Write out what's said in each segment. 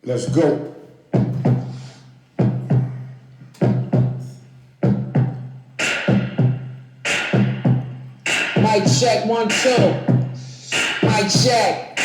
Let's go. Mic check, 1, 2. Mic check.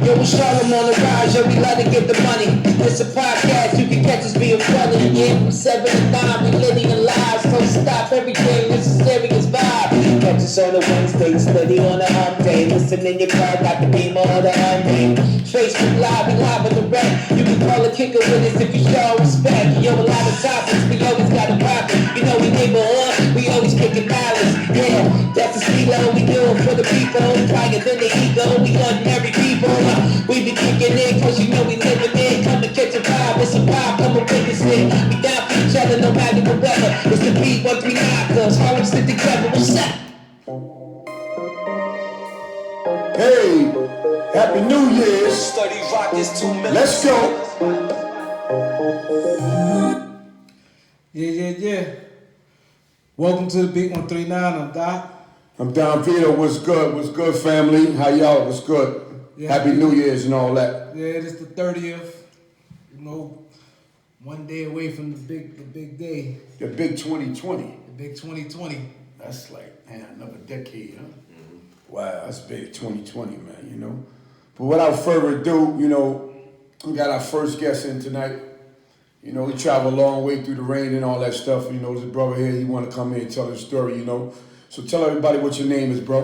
Yo, we Charlem on the rise, yo, we like to get the money. It's a podcast, you can catch us being funny. Yeah, from 7 to 9, we living alive. So stop everything, this is serious vibe. Catch us on a Wednesday, steady on a hump day. Listen in your car, got the beamer or the unpaid. Facebook Live, we live on the rec. You can call a kicker with us if you show respect. Yo, a lot of topics, we always got a profit. You know we neighborhood, we always kicking balance. Yeah, that's the stilo we do it for the people. Higher than the ego, we ordinary people. We be kicking in cause you know we living in. Come to catch a vibe, it's a vibe, come and witness it. We down for each other no matter the weather. It's the beat 139 cause Harlem stick together, what's up? Hey, Happy New Year. Study rock is 2 minutes. Let's go. Yeah. Welcome to the Beat 139. I'm Doc. I'm Don Vito. What's good? What's good, family? How y'all? What's good? Yeah. Happy New Year's and all that. Yeah, it's the 30th. You know, one day away from the big day. The big 2020. The big 2020. That's like, man, another decade, huh? Mm-hmm. Wow, that's big 2020, man, you know. But without further ado, you know, we got our first guest in tonight. You know, he traveled a long way through the rain and all that stuff. You know, his brother here, he want to come in and tell his story, you know. So tell everybody what your name is, bro.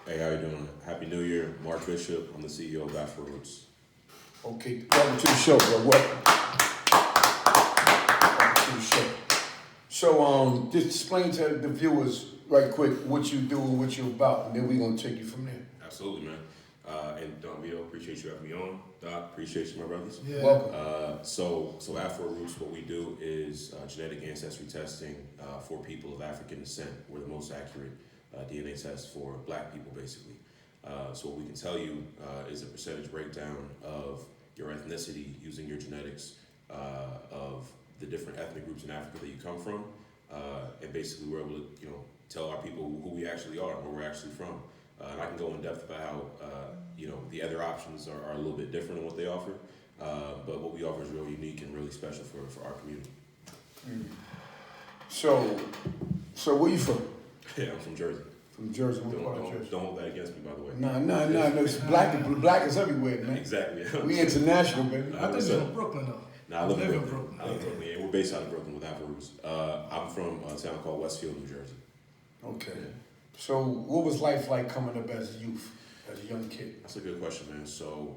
Hey, how you doing? Happy New Year. Mark Bishop. I'm the CEO of Afro Roots. Okay, welcome to the show, bro. Welcome to the show. So, just explain to the viewers right quick what you do and what you're about, and then we're going to take you from there. Absolutely, man. And Don Vito, appreciate you having me on. Doc, appreciate you, my brothers. Yeah. Welcome. So Afro Roots, what we do is genetic ancestry testing for people of African descent. We're the most accurate DNA test for black people, basically. So what we can tell you is a percentage breakdown of your ethnicity using your genetics of the different ethnic groups in Africa that you come from. And basically we're able to, you know, tell our people who we actually are, where we're actually from. And I can go in depth about how, you know, the other options are a little bit different in what they offer. But what we offer is really unique and really special for our community. Mm. So where you from? Yeah, I'm from Jersey. From Jersey. What part of Jersey? Don't hold that against me, by the way. No. It's black is everywhere, man. Exactly. We international, baby. I think you're from Brooklyn, though. No, I live in Brooklyn. Yeah, we're based out of Brooklyn with Afro Roots. I'm from a town called Westfield, New Jersey. Okay. Yeah. So what was life like coming up as a youth, as a young kid? That's a good question, man. So,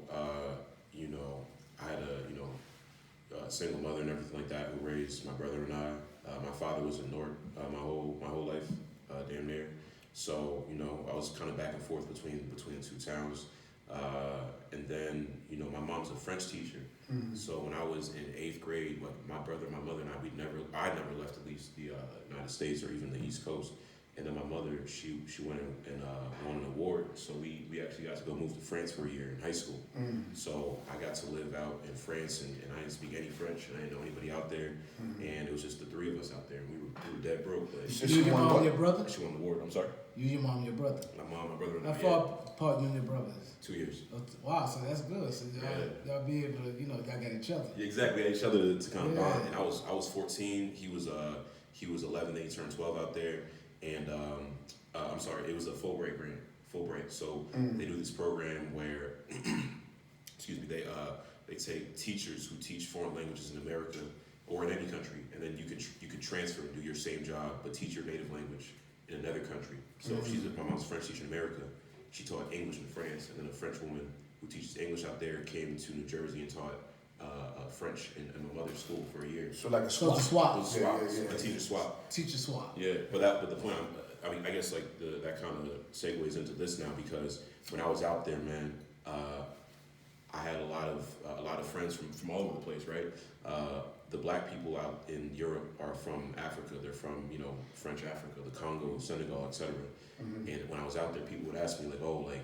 you know, I had a single mother and everything like that who raised my brother and I. My father was in Newark my whole life, damn near. So, you know, I was kind of back and forth between the two towns. And then, you know, my mom's a French teacher. Mm-hmm. So when I was in 8th grade, like my brother, my mother and I never left at least the United States or even the East Coast. And then my mother, she went and won an award. So we actually got to go move to France for a year in high school. Mm. So I got to live out in France, and I didn't speak any French, and I didn't know anybody out there. Mm. And it was just the three of us out there. And we were dead broke. But you, your mom, and your brother? She won the award. I'm sorry? You, your mom, and your brother? My mom, my brother, and How I. far apart you and your brothers? 2 years. Wow, so that's good. So y'all be able to, you know, y'all got each other. Yeah, exactly, each other to kind of bond. And I was 14. He was 11. Then he turned 12 out there. And I'm sorry, it was a Fulbright grant. So they do this program where, excuse me, they take teachers who teach foreign languages in America or in any country, and then you could transfer and do your same job, but teach your native language in another country. So my mom's a French teacher in America. She taught English in France, and then a French woman who teaches English out there came to New Jersey and taught French in my mother's school for a year. So like a swap. swap. So swap. It was a swap. A teacher swap. Teacher swap. Yeah, but the point, I mean, I guess like that kind of segues into this now, because when I was out there, man, I had a lot of friends from all over the place, right? The black people out in Europe are from Africa. They're from, you know, French Africa, the Congo, Senegal, etc. Mm-hmm. And when I was out there, people would ask me like, oh, like,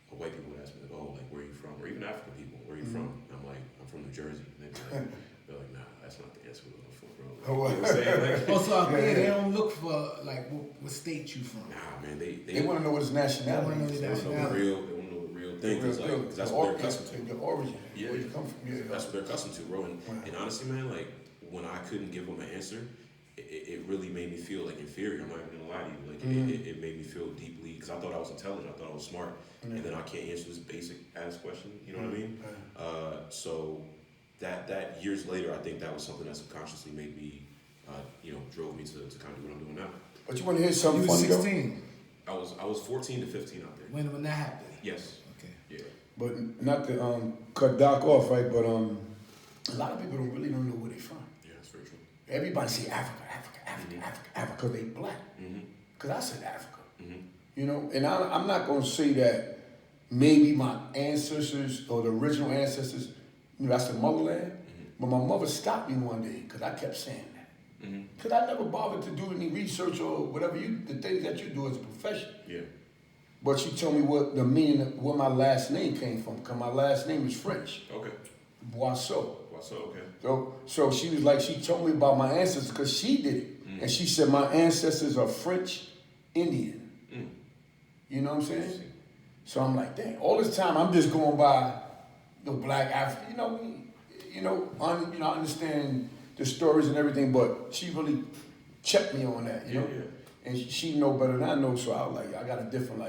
white people would ask me like, oh, like, where are you from? Or even African people, where are you from? And I'm like, I'm from New Jersey. And they're like, nah, that's not the answer we're looking for, bro. Like, you know what I'm saying? Like, also, out there, they don't look for like what state you from. Nah, man, they want to know what his nationality is. They want to know the real real thing. Cause that's what they're accustomed to. The origin. Yeah. Where you come from. Yeah. That's what they're accustomed to, bro. And honestly, man, like when I couldn't give them an answer, it really made me feel like inferior. I'm not even gonna lie to you. Like it made me feel deeply, because I thought I was intelligent, I thought I was smart, and then I can't answer this basic ass question. You know what I mean? So that years later, I think that was something that subconsciously made me, drove me to kind of do what I'm doing now. But you want to hear something You was funny 16 I was 14 to 15 out there. when that happened. Yes. Okay. Yeah. But not to cut Doc off, right? But a lot of people don't know where they're from. Yeah, that's very true. Everybody say Africa, because they black. Because I said Africa. You know, and I'm not going to say that maybe my ancestors or the original ancestors, that's the motherland. But my mother stopped me one day because I kept saying that. Because I never bothered to do any research or whatever the things that you do as a profession. Yeah. But she told me what the meaning, where my last name came from. Because my last name is French. Okay. Boisseau. Okay. So she was like, she told me about my ancestors because she did it. And she said my ancestors are French Indian. You know what I'm saying? So I'm like, dang, all this time I'm just going by the black African, I understand the stories and everything, but she really checked me on that, you know? Yeah. And she know better than I know, so I was like, I got a different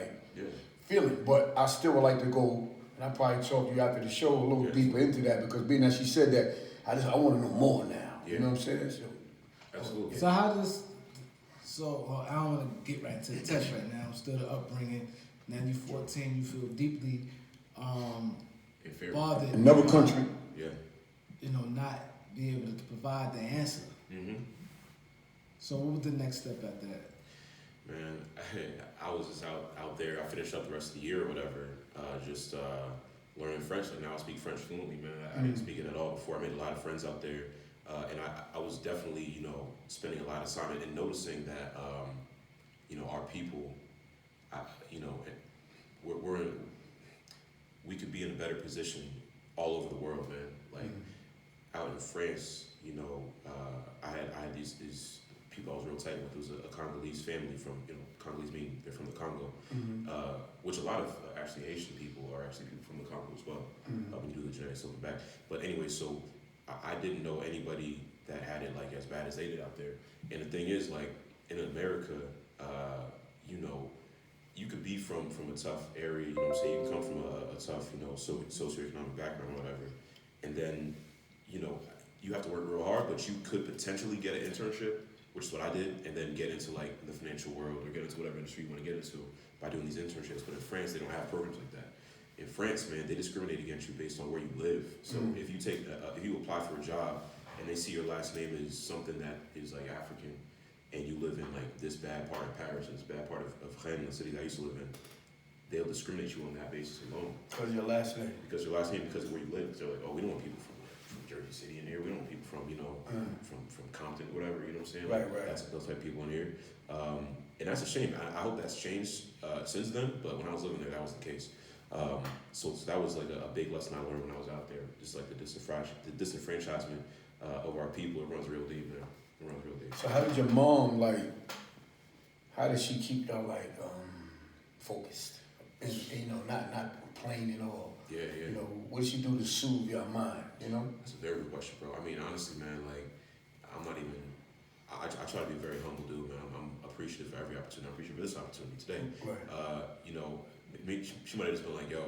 feeling. But I still would like to go, and I probably talk to you after the show a little deeper into that, because being that she said that, I want to know more now. Yeah. You know what I'm saying? So, absolutely. So how does, I don't want to get right to the test right now. Still the upbringing. Now you're 14, you feel deeply bothered. another country. Yeah. Not be able to provide the answer. So what was the next step after that? Man, I was just out there. I finished up the rest of the year or whatever, just learning French. Like now I speak French fluently, man. I didn't speak it at all before. I made a lot of friends out there. And I was definitely, spending a lot of time and noticing that, our people, we could be in a better position all over the world, man. Like out in France, I had these people I was real tight with. It was a Congolese family from, Congolese meaning they're from the Congo, which a lot of actually Asian people are actually people from the Congo as well. When you do the genetics looking back. But anyway, so I didn't know anybody that had it like as bad as they did out there. And the thing is, like in America, you could be from a tough area, you know what I'm saying? You can come from a tough, socioeconomic background or whatever. And then, you have to work real hard, but you could potentially get an internship, which is what I did, and then get into like the financial world or get into whatever industry you want to get into by doing these internships. But in France, they don't have programs like that. In France, man, they discriminate against you based on where you live. So if you apply for a job and they see your last name is something that is like African, and you live in like this bad part of Paris, this bad part of Rennes, the city that I used to live in, they'll discriminate you on that basis alone. Because your last name. Because your last name, because of where you live. They're like, oh, we don't want people from Jersey City in here. We don't want people from, from Compton, whatever. You know what I'm saying? Right. That's those type of people in here. And that's a shame. I hope that's changed since then. But when I was living there, that was the case. So that was like a big lesson I learned when I was out there. Just like the disenfranchisement of our people. It runs real deep, man. It runs real deep. So how did your mom, how did she keep y'all, focused? And, not complaining or, Yeah. what did she do to soothe your mind, That's a very good question, bro. I mean, honestly, man, I'm not even, I try to be a very humble dude, man. I'm appreciative for every opportunity. I'm appreciative for this opportunity today. Right. She might have just been like, yo,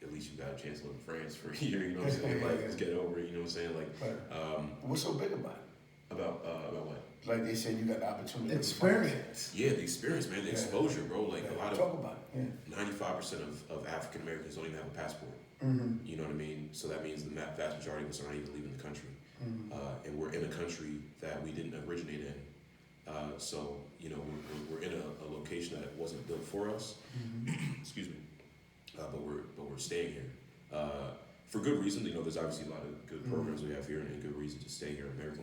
at least you got a chance to live in France for a year, you know what I'm saying? Let's get over it, you know what I'm saying? What's so big about it? About what? Like they said, you got the opportunity. Experience. Yeah, the experience, man, the exposure, bro. A lot of talk about it. 95% of African Americans don't even have a passport. You know what I mean? So that means the vast majority of us are not even leaving the country. And we're in a country that we didn't originate in. So, we're in a location that wasn't built for us. Excuse me. But we're staying here. For good reason. There's obviously a lot of good programs we have here and good reason to stay here in America.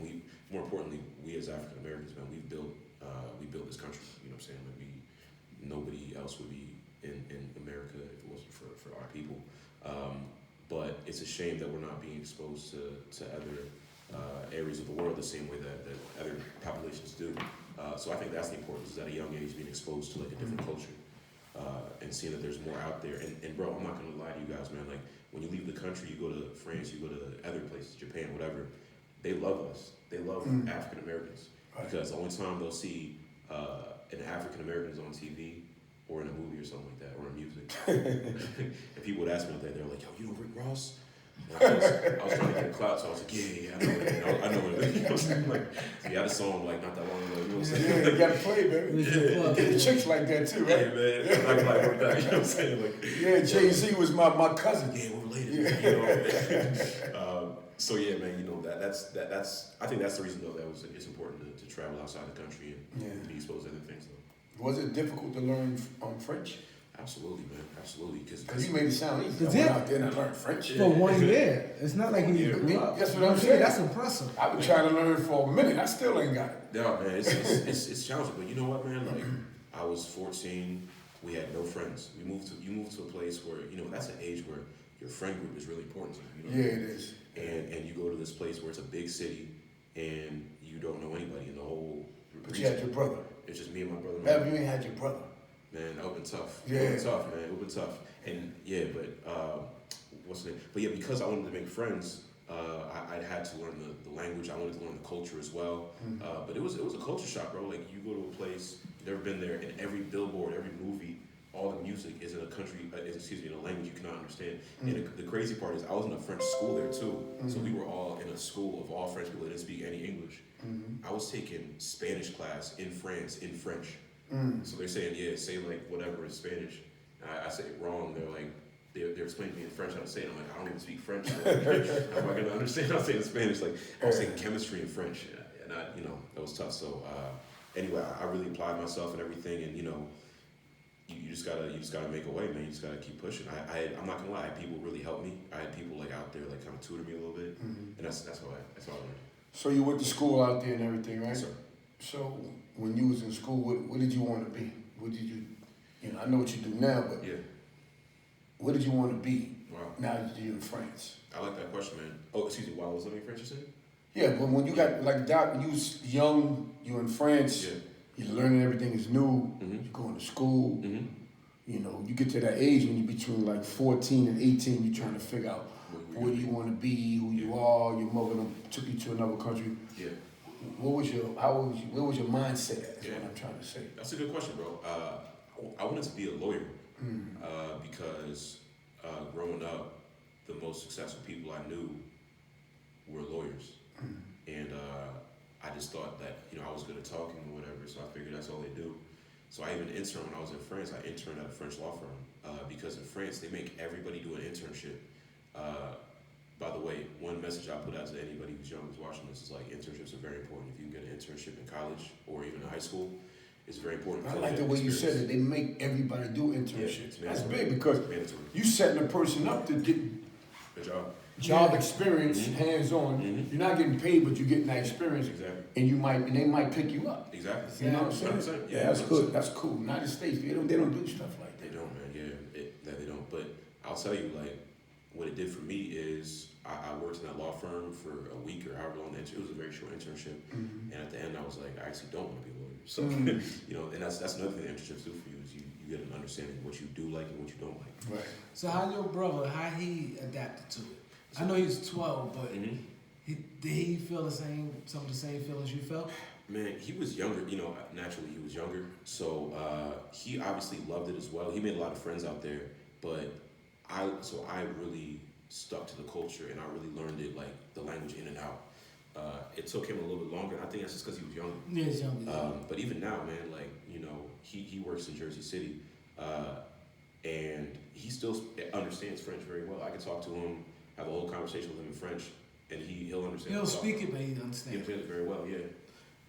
More importantly, we as African Americans, man, we built this country. You know what I'm saying? Nobody else would be in America if it wasn't for our people. But it's a shame that we're not being exposed to other areas of the world the same way that other populations do. So I think that's the importance, is at a young age being exposed to a different culture. and seeing that there's more out there. And bro, I'm not gonna lie to you guys, man. Like when you leave the country, you go to France, you go to other places, Japan, whatever. They love us. They love African Americans because the only time they'll see an African American is on TV or in a movie or something like that, or in music. And people would ask me that, they're like, yo, you know Rick Ross? I was trying to get a clout, so I was like, yeah, I know it. I know it. You know what I'm saying? Like, he had a song like not that long ago. You know what I'm saying? Yeah, you gotta play, baby. Get the chicks like that too, right? Yeah, man. I'm like, work that. You know what I'm saying? Like, yeah, Jay-Z was my cousin. Yeah, we're related. Yeah. You know. So yeah, man. You know that's. I think that's the reason though it's important to travel outside the country and be exposed to other things though. Was it difficult to learn French? Absolutely, man. Absolutely. Because you made it sound easy. I went out there and I learned French. For 1 year. It's not like you grew up. That's what I'm saying. That's impressive. I've been trying to learn for a minute. I still ain't got it. No, man. It's challenging. But you know what, man? Like, I was 14. We had no friends. You moved to a place where, you know, that's an age where your friend group is really important to you. You know? Yeah, it is. And you go to this place where it's a big city and you don't know anybody in the whole But you had your brother. It's just me and my brother. Have you ain't had your brother? Man, that would've been tough. Yeah. It would've been tough, man. It would've been tough. And yeah, but what's the name? But yeah, because I wanted to make friends, I had to learn the language. I wanted to learn the culture as well. But it was a culture shock, bro. Like you go to a place, you've never been there, and every billboard, every movie, all the music is in a country, in a language you cannot understand. And the crazy part is I was in a French school there too. So we were all in a school of all French people that didn't speak any English. I was taking Spanish class in France in French. So they're saying, yeah, say like whatever in Spanish. I say it wrong. They're like, they're explaining to me in French how to say it. I'm like, I don't even speak French. So like, how am I gonna understand how to say it in Spanish? Like I was taking chemistry in French, and that was tough. So anyway, I really applied myself and everything, and you know, you just gotta make a way, man. You just gotta keep pushing. I'm not gonna lie, I had people really help me. I had people like out there like kind of tutor me a little bit, and that's how I learned. So you went to school out there and everything, right? Yes, sir. So when you was in school, what did you want to be? What did you know, I know what you do now, but Yeah. what did you want to be Wow. now that you're in France? I like that question, man. Oh, excuse me. While I was living in France, you said? Yeah, but when you got like that, when you was young, you in France, Yeah. you're learning everything is new, Mhm. you're going to school, Mm-hmm. you know, you get to that age when you're between like 14 and 18, you're trying to figure out what do you want to be, who you are, your mother took you to another country. Yeah. Where was your mindset at? Is what I'm trying to say. That's a good question, bro. I wanted to be a lawyer because growing up, the most successful people I knew were lawyers, and I just thought that I was good at talking or whatever, so I figured that's all they do. So I even interned when I was in France. I interned at a French law firm because in France they make everybody do an internship. By the way, one message I put out to anybody who's young who's watching this is like internships are very important. If you can get an internship in college or even in high school, it's very important. I like the way you said it. They make everybody do internships. Yeah, that's big because mandatory. you setting a person up to get Good job experience, hands-on. You're not getting paid, but you're getting that experience, Exactly. and they might pick you up. Exactly. You know what I'm 100%. saying? Yeah, that's 100%. good. That's cool. United States, they don't do stuff like They that. don't, man. Yeah, they don't. But I'll tell you, like, what it did for me is I worked in that law firm for a week or however long. It was a very short internship, and at the end, I was like, I actually don't want to be a lawyer. So, and that's another thing that internships do for you is you get an understanding of what you do like and what you don't like. Right. So how your brother, how he adapted to it? I know he was 12, but did he feel some of the same feelings you felt? Man, he was younger. Naturally he was younger, so he obviously loved it as well. He made a lot of friends out there, but I really stuck to the culture and I really learned it, like the language in and out. It took him a little bit longer. I think that's just because he was younger. Yeah, he's younger. But even now, man, like he works in Jersey City, and he still understands French very well. I can talk to him, have a whole conversation with him in French, and he'll understand. He'll speak it, but he understands. He understands it very well. Yeah.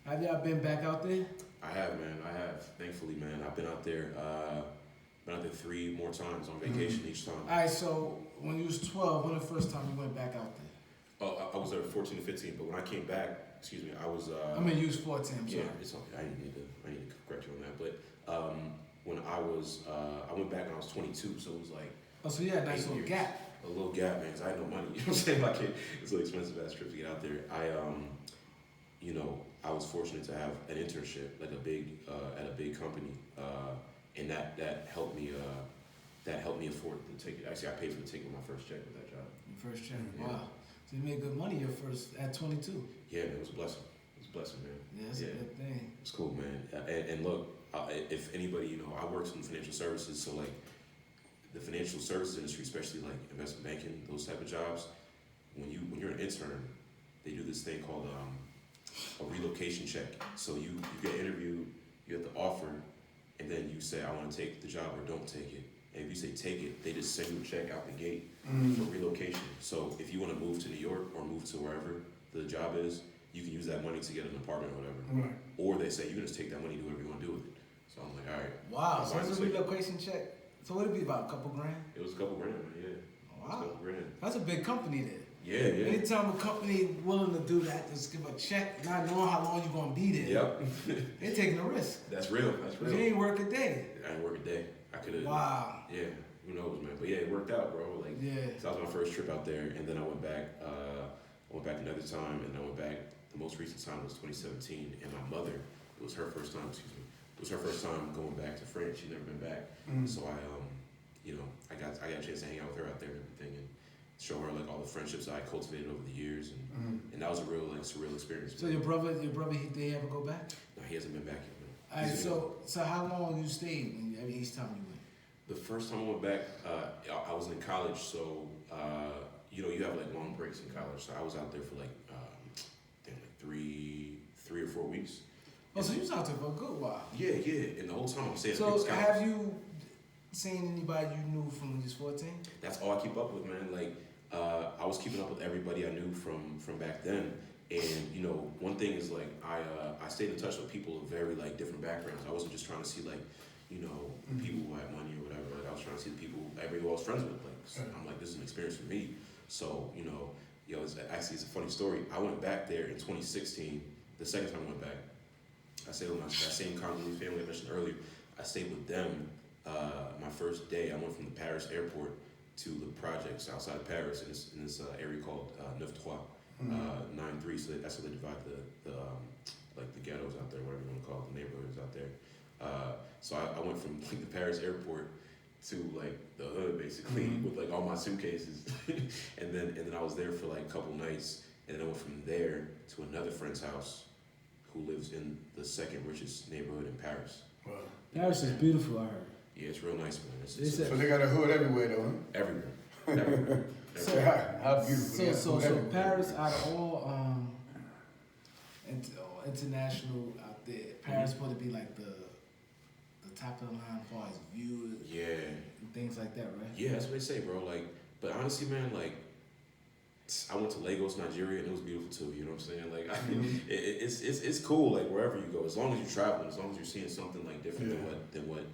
Have y'all been back out there? I have, man. I have. Thankfully, man. I've been out there. 3 more times on vacation each time. All right. So when you was 12, when the first time you went back out there? Oh, I was there 14 to 15, but when I came back, I was. You was 14. I'm sorry. Yeah, it's okay. I need to correct you on that. But when I went back when I was 22, so it was like. Oh, so you had a nice little gap. A little gap, man. Cause I had no money. You know what I'm saying? Like it's an expensive ass trip to get out there. I was fortunate to have an internship, like at a big company, and that helped me. That helped me afford the ticket. Actually, I paid for the ticket with my first check with that job. Your first check. Yeah. Wow. So you made good money your first at 22. Yeah, man, it was a blessing. It was a blessing, man. Yeah, that's a good thing. It's cool, man. And look, if anybody, I worked in financial services, so like the financial services industry, especially like investment banking, those type of jobs, when you're an intern, they do this thing called a relocation check. So you get interviewed, you get the offer, and then you say, I want to take the job or don't take it. And if you say take it, they just send you a check out the gate for relocation. So if you want to move to New York or move to wherever the job is, you can use that money to get an apartment or whatever. Right. Or they say, you can just take that money and do whatever you want to do with it. So I'm like, all right. Wow, so it's a relocation check. So what would it be, about a couple grand? It was a couple grand, man, yeah. Wow. It was a couple grand. That's a big company then. Yeah. Anytime a company willing to do that, just give a check, not knowing how long you're gonna be there. Yep. They're taking a risk. That's real. That's But real. you ain't work a day. I didn't work a day. I could have. Wow. Yeah. Who knows, man? But yeah, it worked out, bro. Like, Yeah. so that was my first trip out there, and then I went back. I went back another time, and I went back. The most recent time was 2017, and my mother. It was her first time. Excuse me. It was her first time going back to France. She'd never been back. So I got a chance to hang out with her out there and everything, and show her like all the friendships I cultivated over the years, and that was a real like surreal experience. So your brother, did he ever go back? No, he hasn't been back yet, man. All right, so how long you stayed each time you went? The first time I went back, I was in college, so you have like long breaks in college. So I was out there for like three or 4 weeks. Oh, so you was out there for a good while. Yeah, and the whole time I'm staying. So have you seen anybody you knew from when you was 14? That's all I keep up with, man. Like I was keeping up with everybody I knew from back then. And one thing is like I stayed in touch with people of very like different backgrounds. I wasn't just trying to see like people who had money or whatever. Like I was trying to see the people everybody I was friends with. Like I'm like, this is an experience for me. So it's a funny story. I went back there in 2016. The second time I went back, I stayed with that same Congolese family I mentioned earlier. I stayed with them. My first day, I went from the Paris airport to the projects outside of Paris in this area called 9-3. So that's how they divide the like the ghettos out there, whatever you want to call it, the neighborhoods out there. So I went from like the Paris airport to like the hood basically with like all my suitcases, and then I was there for like a couple nights, and then I went from there to another friend's house who lives in the second richest neighborhood in Paris. Wow. Paris is beautiful, I heard. Yeah, it's real nice, man. So they got a hood everywhere, though, huh? Everywhere. So how beautiful. So Paris, out of all international out there, Paris supposed to be like the top of the line as far as views. Yeah. And things like that, right? Yeah, that's what they say, bro. Like, but honestly, man, like, I went to Lagos, Nigeria, and it was beautiful too. You know what I'm saying? Like, it's cool. Like wherever you go, as long as you're traveling, as long as you're seeing something like different than what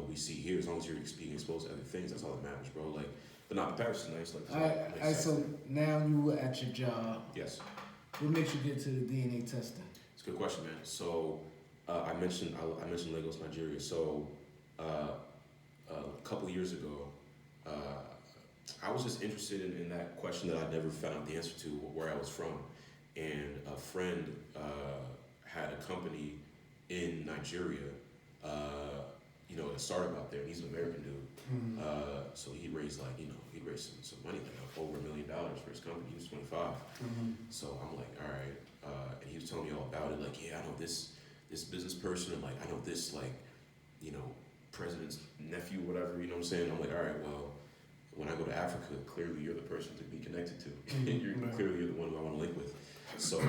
we see here, as long as you're being exposed to other things, that's all that matters, bro. Like, but not Paris is nice. Like, all right. So now you were at your job. Yes. What makes you get to the DNA testing? It's a good question, man. So I mentioned Lagos, Nigeria. So a couple years ago, I was just interested in that question that I'd never found out the answer to, where I was from. And a friend had a company in Nigeria, a startup out there, and he's an American dude. So he raised some money, like over $1 million for his company. He was 25. So I'm like, all right. And he was telling me all about it. Like, yeah, I know this business person, and like, I know this, like, president's nephew, whatever, you know what I'm saying? I'm like, all right, well, when I go to Africa, clearly you're the person to be connected to. Clearly you're the one who I want to link with. So,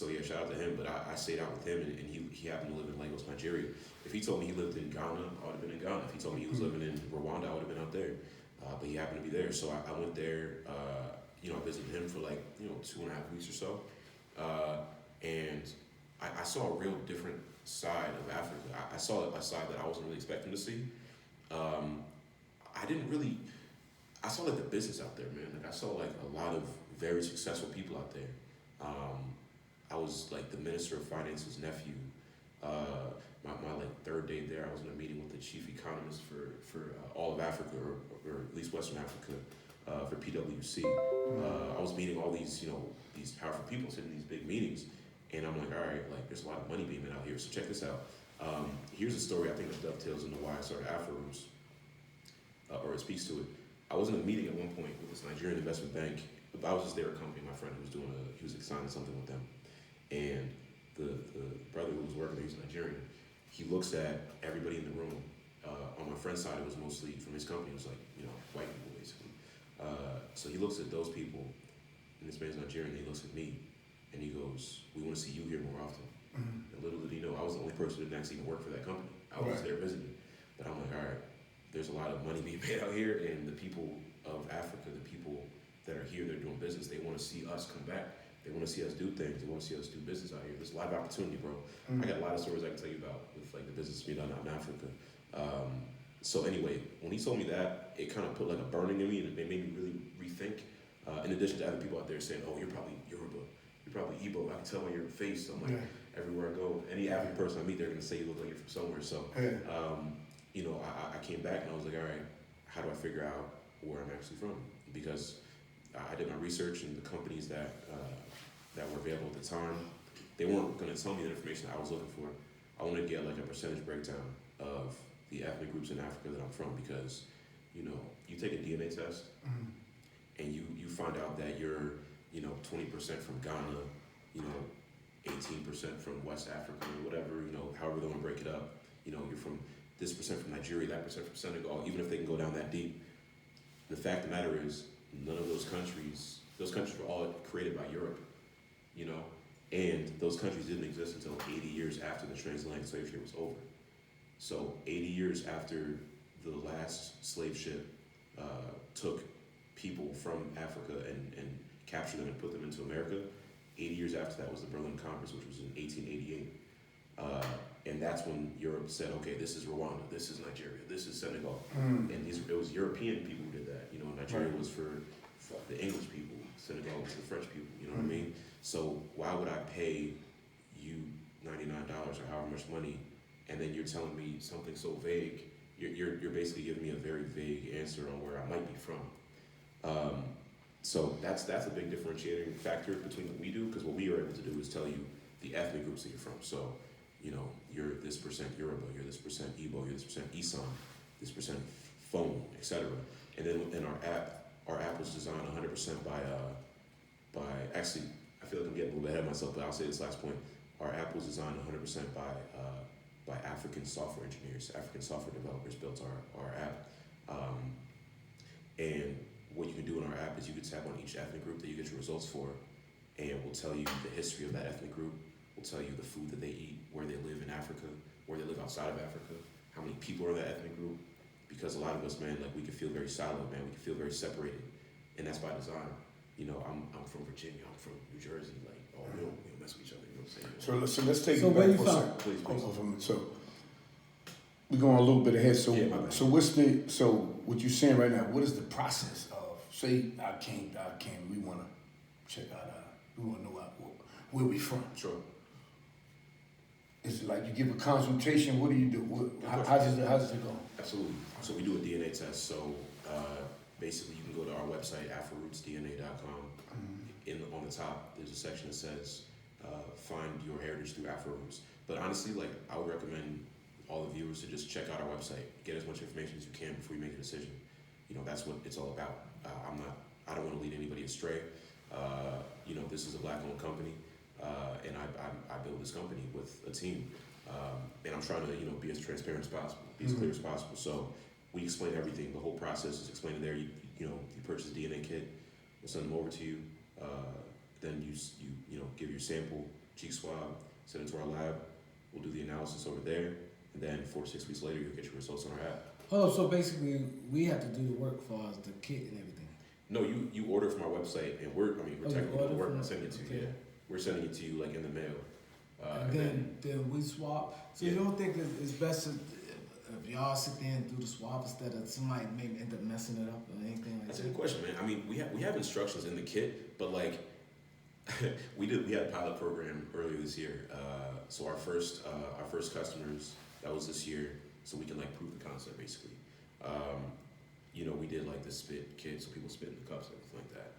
yeah, shout out to him. But I stayed out with him, and he happened to live in Lagos, Nigeria. If he told me he lived in Ghana, I would have been in Ghana. If he told me he was living in Rwanda, I would have been out there. But he happened to be there. So I went there, I visited him for like, 2.5 weeks or so. And I saw a real different side of Africa. I saw a side that I wasn't really expecting to see. I saw like the business out there, man. Like I saw like a lot of very successful people out there. I was like the Minister of Finance's nephew. My like third day there, I was in a meeting with the chief economist for all of Africa, or at least Western Africa, for PwC. I was meeting all these, these powerful people sitting in these big meetings, and I'm like, all right, like there's a lot of money being made out here. So check this out. Here's a story I think that dovetails into why I started Afro Roots, or it speaks to it. I was in a meeting at one point with this Nigerian investment bank. I was just there accompanying my friend who was he was signing something with them. And the brother who was working there, he's Nigerian, he looks at everybody in the room. On my friend's side, it was mostly from his company. It was like, white people basically. So he looks at those people, and this man's Nigerian, and he looks at me, and he goes, "We want to see you here more often." And little did he know, I was the only person who didn't actually even work for that company. I was there visiting. But I'm like, all right, there's a lot of money being made out here, and the people of Africa, the people that are here, they're doing business, they want to see us come back. They want to see us do things. They want to see us do business out here. There's a lot of opportunity, bro. I got a lot of stories I can tell you about with like the business being done out in Africa. So anyway, when he told me that, it kind of put like a burning in me, and it made me really rethink. In addition to other people out there saying, "Oh, you're probably Yoruba, you're probably Igbo." I can tell by your face. I'm like, everywhere I go, any African person I meet, they're gonna say you look like you're from somewhere. So, I came back and I was like, all right, how do I figure out where I'm actually from? Because I did my research, and the companies that were available at the time, they weren't gonna tell me the information I was looking for. I wanted to get like a percentage breakdown of the ethnic groups in Africa that I'm from, because you take a DNA test and you find out that you're 20% from Ghana, 18% from West Africa, or whatever, however they want to break it up. You're from this percent from Nigeria, that percent from Senegal, even if they can go down that deep. The fact of the matter is, none of those countries were all created by Europe, and those countries didn't exist until 80 years after the transatlantic slave trade was over. So 80 years after the last slave ship took people from Africa and captured them and put them into America, 80 years after that was the Berlin Conference, which was in 1888. And that's when Europe said, okay, this is Rwanda, this is Nigeria, this is Senegal. And it was European people who did that. Nigeria was for the English people, Senegal was the French people, you know what I mean? So why would I pay you $99 or however much money, and then you're telling me something so vague? You're basically giving me a very vague answer on where I might be from. So that's a big differentiating factor between what we do, because what we are able to do is tell you the ethnic groups that you're from. So, you're this percent Yoruba, you're this percent Igbo, you're this percent Isan, this percent Fon, etc. And then in our app was designed 100% by actually, I feel like I'm getting a little bit ahead of myself, but I'll say this last point. Our app was designed 100% by African software engineers, African software developers built our app. And what you can do in our app is you can tap on each ethnic group that you get your results for, and we'll tell you the history of that ethnic group. We'll tell you the food that they eat, where they live in Africa, where they live outside of Africa, how many people are in that ethnic group. Because a lot of us, man, like we can feel very siloed, man. We can feel very separated, and that's by design. I'm from Virginia. I'm from New Jersey. Like, we don't mess with each other. You know what I'm saying? So let's take So it where back you for a from? second. Please. So we're going a little bit ahead. So Yeah, my bad. so what you're saying right now? What is the process of? Say I came. We want to check out. We want to know where we from. Sure. Is it like you give a consultation? What do you do? How does it go? Absolutely. So we do a DNA test. So basically, you can go to our website, afrorootsdna.com. On the top, there's a section that says find your heritage through Afro Roots. But honestly, like I would recommend all the viewers to just check out our website, get as much information as you can before you make a decision. That's what it's all about. I don't want to lead anybody astray. This is a black-owned company, and I built this company with a team, and I'm trying to be as transparent as possible, be as clear as possible. So we explain everything. The whole process is explained there. You purchase a DNA kit, we'll send them over to you. Then you give your sample, cheek swab, send it to our lab. We'll do the analysis over there, and then 4 to 6 weeks later, you'll get your results on our app. Oh, so basically we have to do the work for us, the kit and everything. No, you order from our website, and we're technically doing the work and sending it to you. okay. Yeah, we're sending it to you like in the mail. And then we swap. So you don't think it's best if y'all sit there and do the swap instead of somebody maybe end up messing it up or anything like That's a that? good question, man. I mean, we have instructions in the kit, but like we had a pilot program earlier this year. So our first customers, that was this year, so we can like prove the concept basically. We did like the spit kit, so people spit in the cups and everything like that.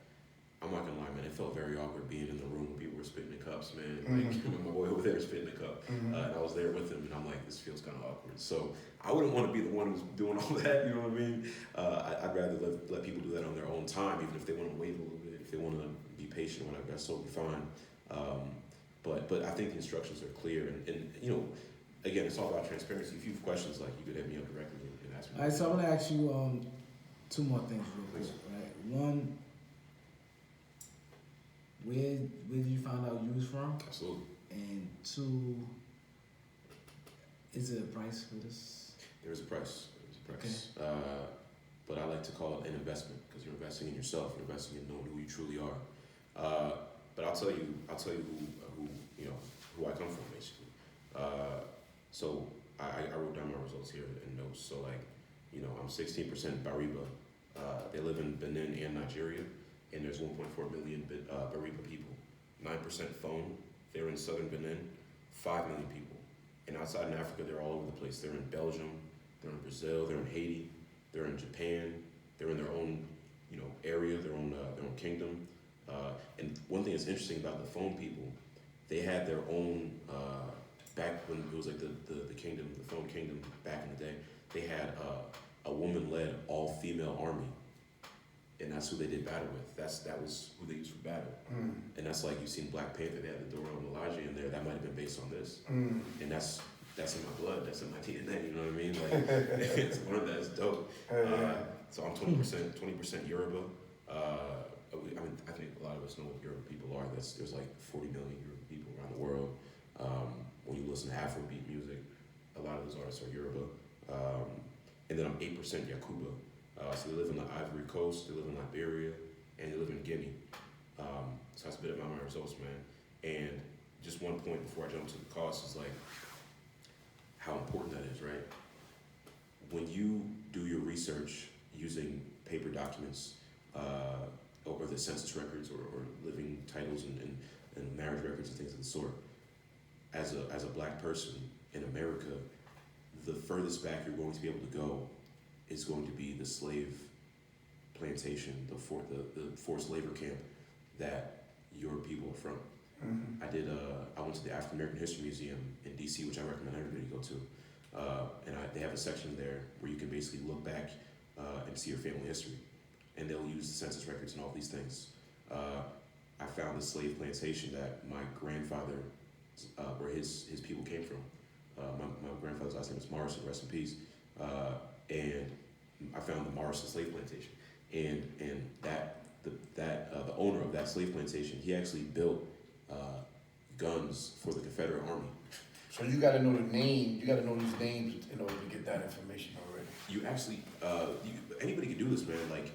I'm not gonna lie, man. It felt very awkward being in the room when people were spitting the cups, man. Like my boy over there spitting the cup, and I was there with him, and I'm like, this feels kind of awkward. So I wouldn't want to be the one who's doing all that. You know what I mean? I'd rather let people do that on their own time, even if they want to wait a little bit, if they want to be patient, whatever. That's totally fine. But I think the instructions are clear, and you know, again, it's all about transparency. If you have questions, like, you could hit me up directly and ask me. All right, so I want to ask you two more things real quick. Right, one, where did you find out you was from? Absolutely. And two, is there a price for this? There is a price. There's a price. Okay. But I like to call it an investment, because you're investing in yourself. You're investing in knowing who you truly are. But I'll tell you who you know who I come from, basically. So I wrote down my results here in notes. So, like, you know, I'm 16% Bariba. They live in Benin and Nigeria, and there's 1.4 million Bariba people. 9% Fon. They're in southern Benin. 5 million people. And outside in Africa, they're all over the place. They're in Belgium. They're in Brazil. They're in Haiti. They're in Japan. They're in their own, you know, area, their own kingdom. And one thing that's interesting about the Fon people, they had their own, back when it was like the kingdom, the Fon kingdom back in the day, they had a woman-led all-female army. And that's who they did battle with. That was who they used for battle. And that's like, you've seen Black Panther, they had the Dora Milaje in there, that might have been based on this. And that's in my blood, that's in my DNA, you know what I mean? Like, it's one of that is dope. So I'm 20% Yoruba. I think a lot of us know what Yoruba people are. There's like 40 million Yoruba people around the world. When you listen to Afrobeat music, a lot of those artists are Yoruba. And then I'm 8% Yakuba. So they live in the Ivory Coast, they live in Liberia, and they live in Guinea. So that's a bit about my results, man. And just one point before I jump to the cost is like how important that is, right? When you do your research using paper documents, or the census records, or living titles and marriage records and things of the sort, as a Black person in America, the furthest back you're going to be able to go is going to be the slave plantation, the forced labor camp that your people are from. I went to the African American History Museum in DC, which I recommend everybody go to. And they have a section there where you can basically look back and see your family history. And they'll use the census records and all these things. I found the slave plantation that my grandfather, where his people came from. My grandfather's last name is Morrison, rest in peace. And I found the Morrison slave plantation. And the owner of that slave plantation, he actually built guns for the Confederate Army. So you got to know the name. You got to know these names in order to get that information already. You actually, anybody can do this, man. Like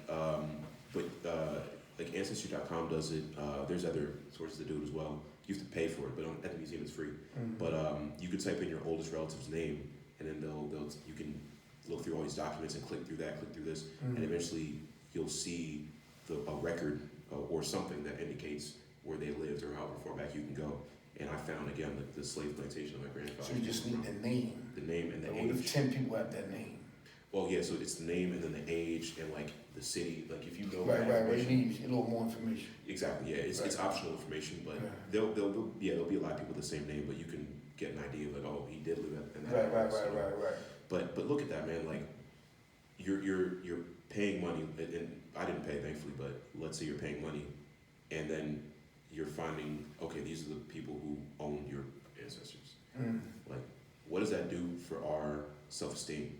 Ancestry.com does it. There's other sources that do it as well. You have to pay for it, but at the museum it's free. But you could type in your oldest relative's name, and then you can look through all these documents and click through that, click through this, and eventually you'll see a record or something that indicates where they lived or however far back you can go. And I found, again, the slave plantation of my grandfather. So you just need the name. The name and the age. What if 10 people have that name? Well, yeah, so it's the name and then the age and like the city. Like if you know right, you need a little more information. Exactly, yeah. It's optional information, but there'll be a lot of people with the same name, but you can get an idea of like, oh, he did live in that. Right. But look at that, man. Like you're paying money, and I didn't pay, thankfully, but let's say you're paying money, and then you're finding, okay, these are the people who own your ancestors. Like, what does that do for our self-esteem?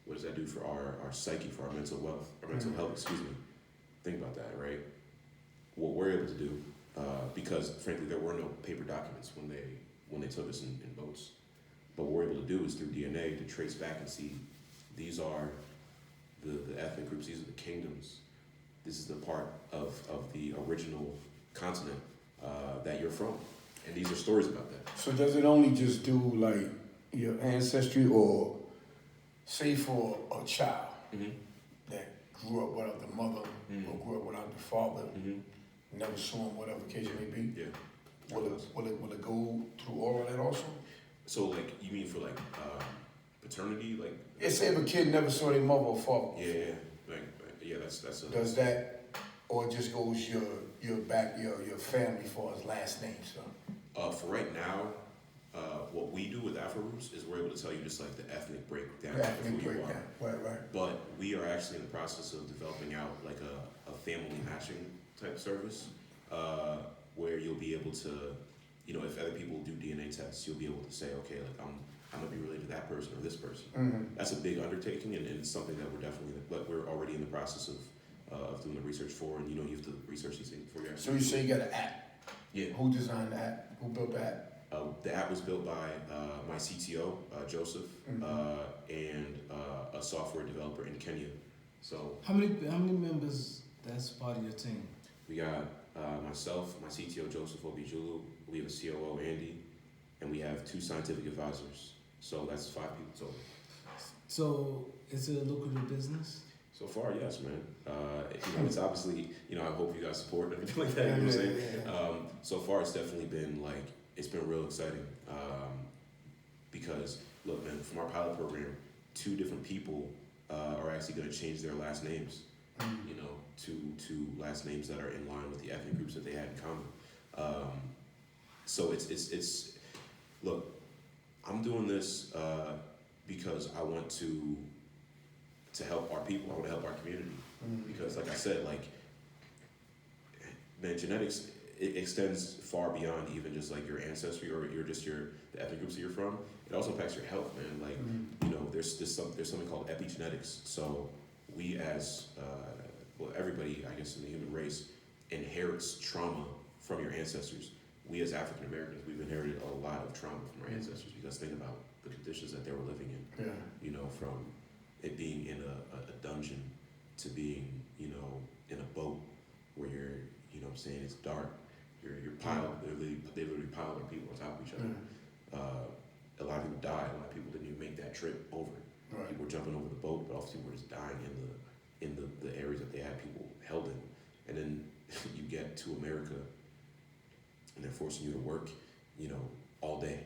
What does that do for our psyche, for our mental wealth, our mental health, excuse me? Think about that, right? What we're able to do, because frankly, there were no paper documents when they took us in boats. But what we're able to do is through DNA to trace back and see these are the ethnic groups, these are the kingdoms. This is the part of the original continent that you're from. And these are stories about that. So does it only just do like your ancestry, or say for a child that grew up without the mother or grew up without the father, never saw him, whatever the case may be? Yeah. Will it go through all of that also? So like, you mean for like paternity, like? Yeah, say if a kid never saw their mother or father. Yeah, like yeah, that's. Does that or it just goes your family for as last name stuff? For right now, what we do with Afro Roots is we're able to tell you just like the ethnic breakdown Yeah, of who you breakdown. are. Right. But we are actually in the process of developing out like a family matching type service, where you'll be able to, you know, if other people do DNA tests, you'll be able to say, okay, like I'm gonna be related to that person or this person. Mm-hmm. That's a big undertaking, and it's something that we're already in the process of doing the research for, and you know, you have to research these things for your. So you say you got an app? Yeah. Who designed the app? Who built the app? The app was built by my CTO, Joseph, and a software developer in Kenya. So How many members that's part of your team? we got myself, my CTO, Joseph Obijulu. We have a COO, Andy, and we have 2 scientific advisors. So that's 5 people total. So is it a lucrative business? So far, yes, man. You know, it's obviously, you know, I hope you guys support and everything like that. You know what I'm saying? Yeah. So far, it's definitely been like, it's been real exciting. Because, look, man, from our pilot program, 2 different people are actually going to change their last names, you know, to last names that are in line with the ethnic groups that they had in common. So it's look, I'm doing this because I want to help our people. I want to help our community. Because, like I said, like, man, genetics, it extends far beyond even just like your ancestry or the ethnic groups that you're from. It also impacts your health, man. Like, you know, there's something called epigenetics. So we as well, everybody, I guess, in the human race inherits trauma from your ancestors. We as African Americans, we've inherited a lot of trauma from our ancestors, because think about the conditions that they were living in. Yeah. You know, from it being in a dungeon to being, you know, in a boat where you're, you know what I'm saying, it's dark. You're piled, they literally piled on people on top of each other. A lot of people died. A lot of people didn't even make that trip over. Right. People were jumping over the boat, but often people were just dying in the areas that they had people held in. And then you get to America, and they're forcing you to work, you know, all day.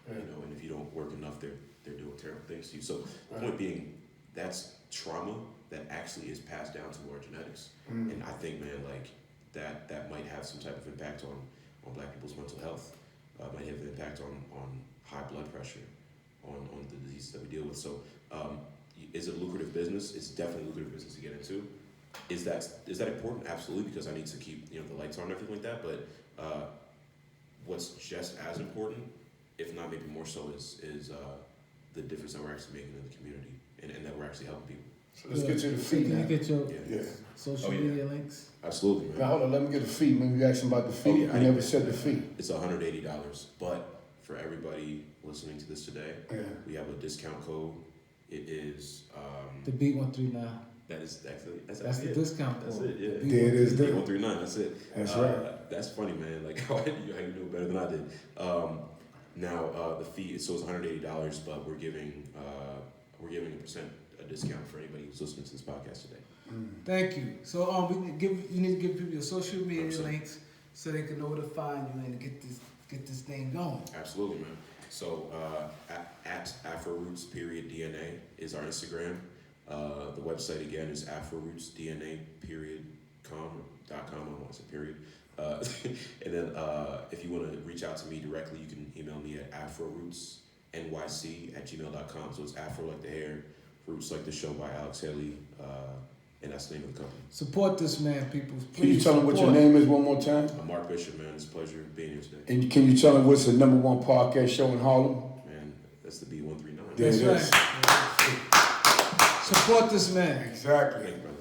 You know, and if you don't work enough, they're doing terrible things to you. So the point being, that's trauma that actually is passed down to our genetics. And I think, man, like that might have some type of impact on Black people's mental health. Might have an impact on high blood pressure, on the diseases that we deal with. So is it a lucrative business? It's definitely a lucrative business to get into. Is that important? Absolutely, because I need to keep, you know, the lights on and everything like that. But what's just as important, if not maybe more so, is the difference that we're actually making in the community, and that we're actually helping people. So let's get to the fee Can now. you get your Yeah. social media links? Absolutely, man. Now hold on, let me get the fee. Maybe you asked him about the fee. Oh, yeah, I never said the fee. It's $180, but for everybody listening to this today, we have a discount code. It is The B139. that's That's the it. discount That's code. it. Yeah. There it is. There. 139. That's it. That's right. That's funny, man. Like how you know better than I did. Now the fee, so it's $180, but we're giving a discount for anybody who's listening to this podcast today. Thank you. So you need to give people your social media 100%. links so they can know where to find you and get this thing going. Absolutely, man. So at AfroRoots.DNA is our Instagram. The website again is AfroRootsDNA.com. I don't want to say period. And then if you want to reach out to me directly, you can email me at afrorootsnyc@gmail.com. So it's Afro like the hair, Roots like the show by Alex Haley, and that's the name of the company. Support this man, people. Please Can you tell him what your support. name is one more time? I'm Mark Bishop, man. It's a pleasure being here today. And can you tell him what's the #1 podcast show in Harlem? Man, that's the B139. There it That's is. right. Support this man. Exactly. Thank you, brother.